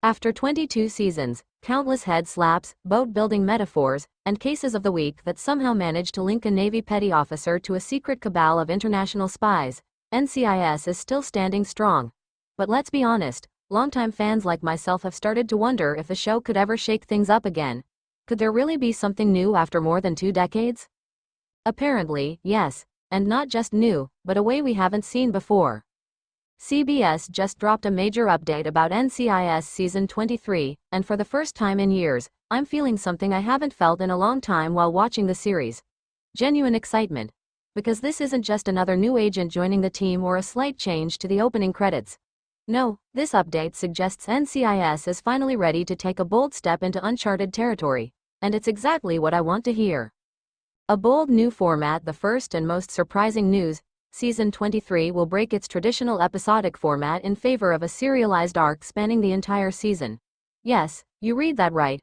After 22 seasons, countless head slaps, boat-building metaphors, and cases of the week that somehow managed to link a Navy petty officer to a secret cabal of international spies, NCIS is still standing strong. But let's be honest, longtime fans like myself have started to wonder if the show could ever shake things up again. Could there really be something new after more than 2 decades? Apparently, yes, and not just new, but a way we haven't seen before. CBS just dropped a major update about NCIS Season 23, and for the first time in years, I'm feeling something I haven't felt in a long time while watching the series. Genuine excitement. Because this isn't just another new agent joining the team or a slight change to the opening credits. No, this update suggests NCIS is finally ready to take a bold step into uncharted territory, and it's exactly what I want to hear. A bold new format. The first and most surprising news: Season 23 will break its traditional episodic format in favor of a serialized arc spanning the entire season. Yes, you read that right.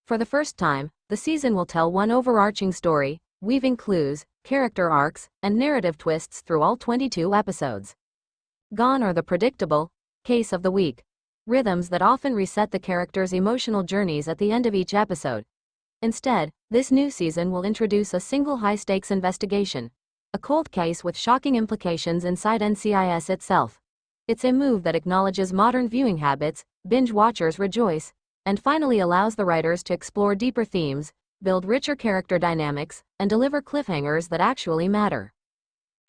For the first time, the season will tell one overarching story, weaving clues, character arcs, and narrative twists through all 22 episodes. Gone are the predictable case of the week rhythms that often reset the characters' emotional journeys at the end of each episode. Instead, this new season will introduce a single high-stakes investigation, a cold case with shocking implications inside NCIS itself. It's a move that acknowledges modern viewing habits, binge watchers rejoice, and finally allows the writers to explore deeper themes, build richer character dynamics, and deliver cliffhangers that actually matter.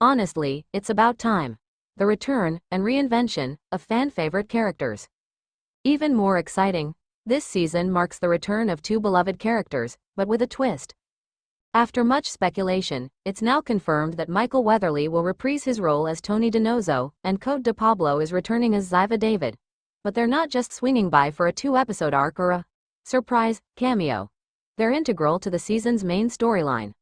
Honestly, it's about time. The return and reinvention of fan-favorite characters. Even more exciting, this season marks the return of 2 beloved characters, but with a twist. After much speculation, it's now confirmed that Michael Weatherly will reprise his role as Tony DiNozzo, and Cote de Pablo is returning as Ziva David. But they're not just swinging by for a 2-episode arc or a surprise cameo. They're integral to the season's main storyline.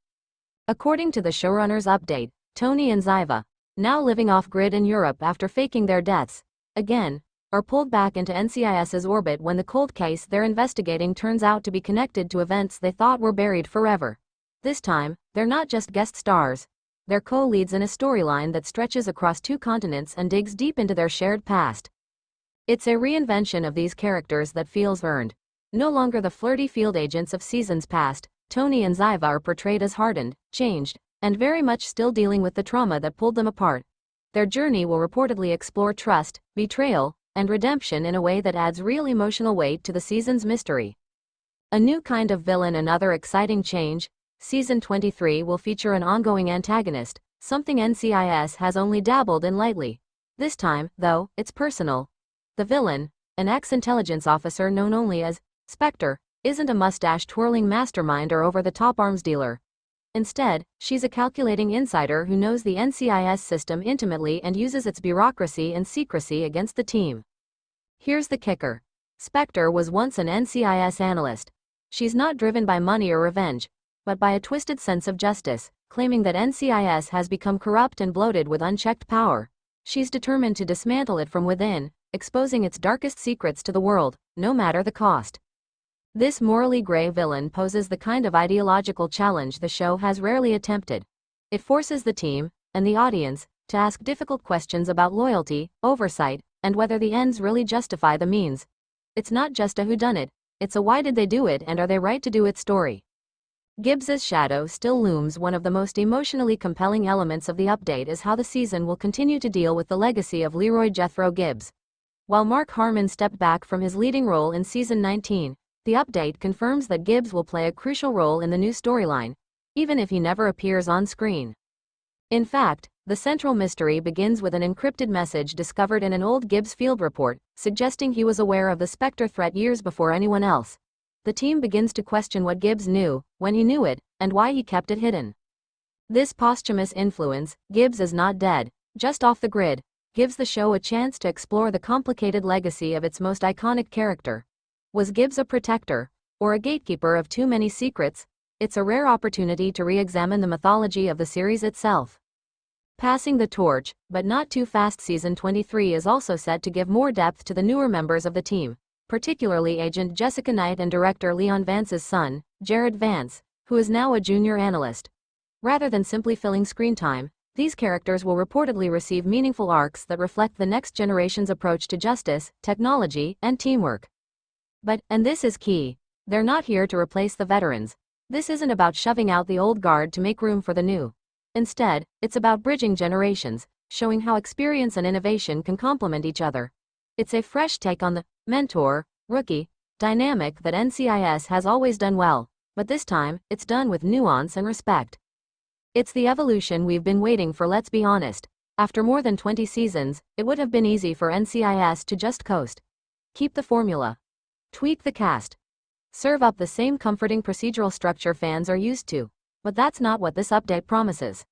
According to the showrunner's update, Tony and Ziva, now living off-grid in Europe after faking their deaths, again, are pulled back into NCIS's orbit when the cold case they're investigating turns out to be connected to events they thought were buried forever. This time, they're not just guest stars. They're co-leads in a storyline that stretches across 2 continents and digs deep into their shared past. It's a reinvention of these characters that feels earned. No longer the flirty field agents of seasons past, Tony and Ziva are portrayed as hardened, changed, and very much still dealing with the trauma that pulled them apart. Their journey will reportedly explore trust, betrayal, and redemption in a way that adds real emotional weight to the season's mystery. A new kind of villain. Another exciting change: Season 23 will feature an ongoing antagonist, something NCIS has only dabbled in lightly. This time, though, it's personal. The villain, an ex-intelligence officer known only as Spectre, isn't a mustache-twirling mastermind or over-the-top arms dealer. Instead, she's a calculating insider who knows the NCIS system intimately and uses its bureaucracy and secrecy against the team. Here's the kicker. Spectre was once an NCIS analyst. She's not driven by money or revenge, but by a twisted sense of justice, claiming that NCIS has become corrupt and bloated with unchecked power. She's determined to dismantle it from within, exposing its darkest secrets to the world, no matter the cost. This morally gray villain poses the kind of ideological challenge the show has rarely attempted. It forces the team, and the audience, to ask difficult questions about loyalty, oversight, and whether the ends really justify the means. It's not just a whodunit, it's a why did they do it and are they right to do it story. Gibbs's shadow still looms. One of the most emotionally compelling elements of the update is how the season will continue to deal with the legacy of Leroy Jethro Gibbs. While Mark Harmon stepped back from his leading role in Season 19, the update confirms that Gibbs will play a crucial role in the new storyline, even if he never appears on screen. In fact, the central mystery begins with an encrypted message discovered in an old Gibbs field report, suggesting he was aware of the Spectre threat years before anyone else. The team begins to question what Gibbs knew, when he knew it, and why he kept it hidden. This posthumous influence, Gibbs is not dead, just off the grid, gives the show a chance to explore the complicated legacy of its most iconic character. Was Gibbs a protector, or a gatekeeper of too many secrets? It's a rare opportunity to re-examine the mythology of the series itself. Passing the torch, but not too fast. Season 23 is also set to give more depth to the newer members of the team, particularly Agent Jessica Knight and director Leon Vance's son, Jared Vance, who is now a junior analyst. Rather than simply filling screen time, these characters will reportedly receive meaningful arcs that reflect the next generation's approach to justice, technology, and teamwork. But, and this is key, they're not here to replace the veterans. This isn't about shoving out the old guard to make room for the new. Instead, it's about bridging generations, showing how experience and innovation can complement each other. It's a fresh take on the mentor, rookie dynamic that NCIS has always done well, but this time, it's done with nuance and respect. It's the evolution we've been waiting for. Let's be honest. After more than 20 seasons, it would have been easy for NCIS to just coast. Keep the formula. Tweak the cast. Serve up the same comforting procedural structure fans are used to. But that's not what this update promises.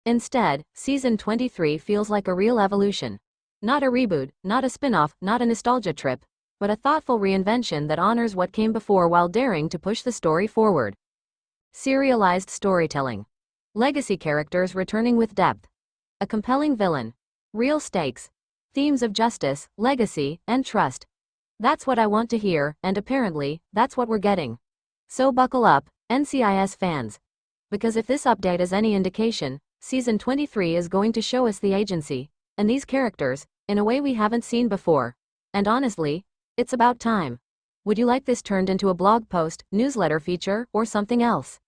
Instead, Season 23 feels like a real evolution. Not a reboot, not a spin-off, not a nostalgia trip, but a thoughtful reinvention that honors what came before while daring to push the story forward. Serialized storytelling. Legacy characters returning with depth. A compelling villain. Real stakes. Themes of justice, legacy, and trust. That's what I want to hear, and apparently, that's what we're getting. So buckle up, NCIS fans. Because if this update is any indication, Season 23 is going to show us the agency, and these characters, in a way we haven't seen before. And honestly, it's about time. Would you like this turned into a blog post, newsletter feature, or something else?